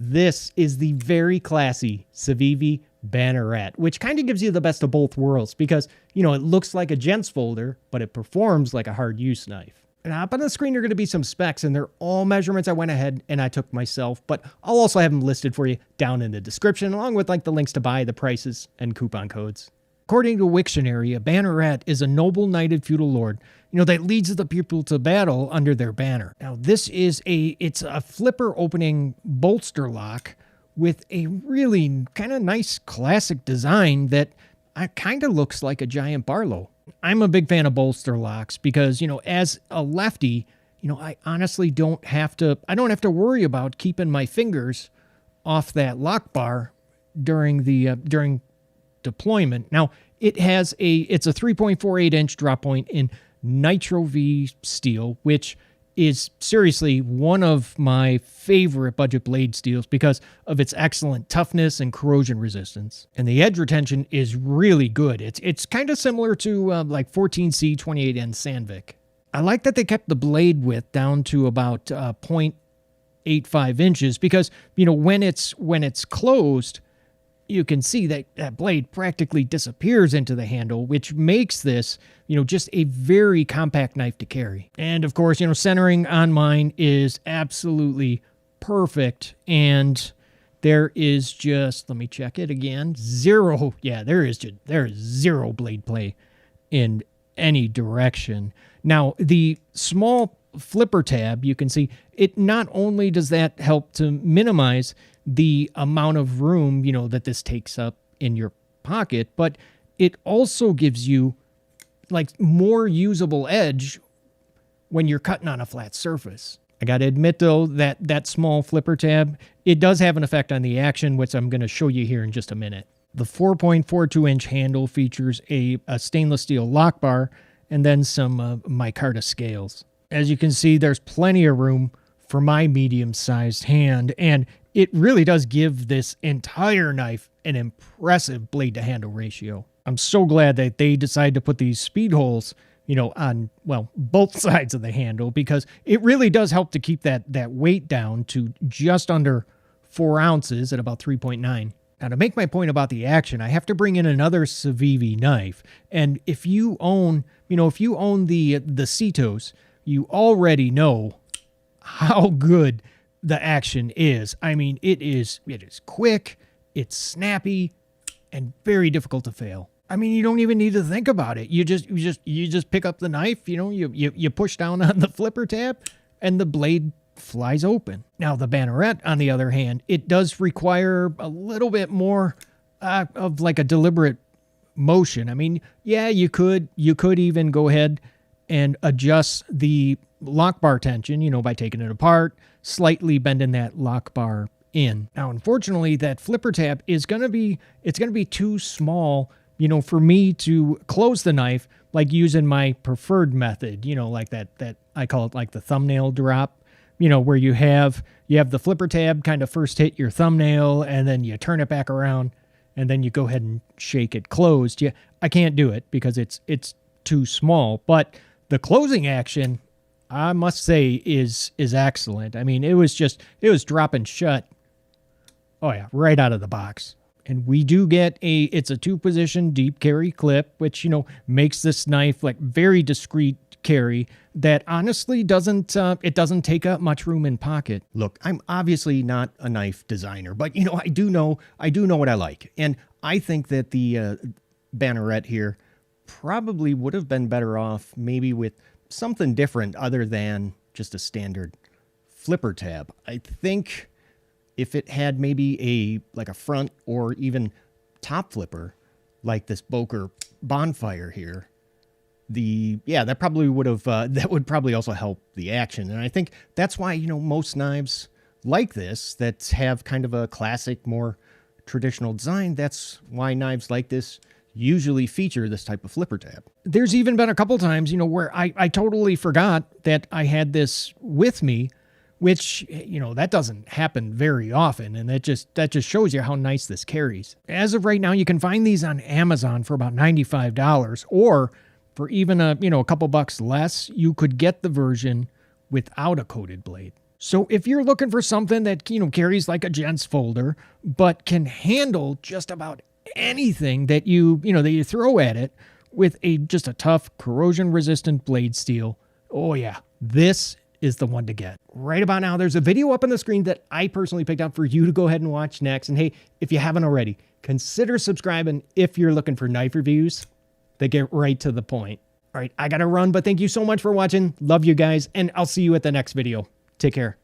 This is the very classy CIVIVI Banneret, which kind of gives you the best of both worlds because, it looks like a gents folder, but it performs like a hard use knife. And up on the screen are going to be some specs, and they're all measurements I went ahead and I took myself, but I'll also have them listed for you down in the description, along with the links to buy, the prices, and coupon codes. According to Wiktionary, a banneret is a noble knighted feudal lord, that leads the people to battle under their banner. Now, this is it's a flipper opening bolster lock with a really kind of nice classic design that kind of looks like a giant Barlow. I'm a big fan of bolster locks because, as a lefty, I honestly don't have to worry about keeping my fingers off that lock bar during deployment. Now, it's a 3.48 inch drop point in Nitro-V steel, which is seriously one of my favorite budget blade steels because of its excellent toughness and corrosion resistance. And the edge retention is really good. It's kind of similar to 14C 28N Sandvik. I like that they kept the blade width down to about 0.85 inches because, when it's closed, you can see that blade practically disappears into the handle, which makes this, just a very compact knife to carry. And of course, centering on mine is absolutely perfect. And there is just, let me check it again, zero. Yeah, there is zero blade play in any direction. Now, the small flipper tab, you can see it not only does that help to minimize the amount of room, that this takes up in your pocket, but it also gives you more usable edge when you're cutting on a flat surface. I got to admit though, that small flipper tab, it does have an effect on the action, which I'm going to show you here in just a minute. The 4.42 inch handle features a stainless steel lock bar and then some micarta scales. As you can see, there's plenty of room for my medium-sized hand, and it really does give this entire knife an impressive blade-to-handle ratio. I'm so glad that they decided to put these speed holes, on, both sides of the handle, because it really does help to keep that weight down to just under 4 ounces at about 3.9. Now, to make my point about the action, I have to bring in another CIVIVI knife, and if you own the Cetos, you already know how good the action is. I mean, it is quick, it's snappy, and very difficult to fail. I mean, you don't even need to think about it. You just pick up the knife, you push down on the flipper tab, and the blade flies open. Now, the Banneret, on the other hand, it does require a little bit more of a deliberate motion. I mean, yeah, you could even go ahead and adjust the lock bar tension, by taking it apart, slightly bending that lock bar in. Now, unfortunately, that flipper tab is going to be too small, for me to close the knife using my preferred method, that I call it the thumbnail drop, where you have the flipper tab kind of first hit your thumbnail and then you turn it back around and then you go ahead and shake it closed. Yeah, I can't do it because it's too small, but the closing action, I must say, is excellent. I mean, it was dropping shut. Oh yeah, right out of the box. And we do get it's a 2-position deep carry clip, which, makes this knife very discreet carry that honestly doesn't take up much room in pocket. Look, I'm obviously not a knife designer, but I do know what I like. And I think that the Banneret here probably would have been better off maybe with something different other than just a standard flipper tab. I think if it had maybe a front or even top flipper like this Boker Bonfire here, that probably would have that would probably also help the action. And I think that's why most knives like this that have kind of a classic, more traditional design, that's why knives like this usually feature this type of flipper tab. There's even been a couple times, where I totally forgot that I had this with me, which, that doesn't happen very often. And that just shows you how nice this carries. As of right now, you can find these on Amazon for about $95, or for even a couple bucks less, you could get the version without a coated blade. So if you're looking for something that, carries like a gents folder, but can handle just about anything that that you throw at it with just a tough corrosion resistant blade steel, oh yeah, this is the one to get. Right about now, there's a video up on the screen that I personally picked out for you to go ahead and watch next. And hey, if you haven't already, consider subscribing if you're looking for knife reviews that get right to the point. All right, I gotta run, but thank you so much for watching. Love you guys, and I'll see you at the next video. Take care.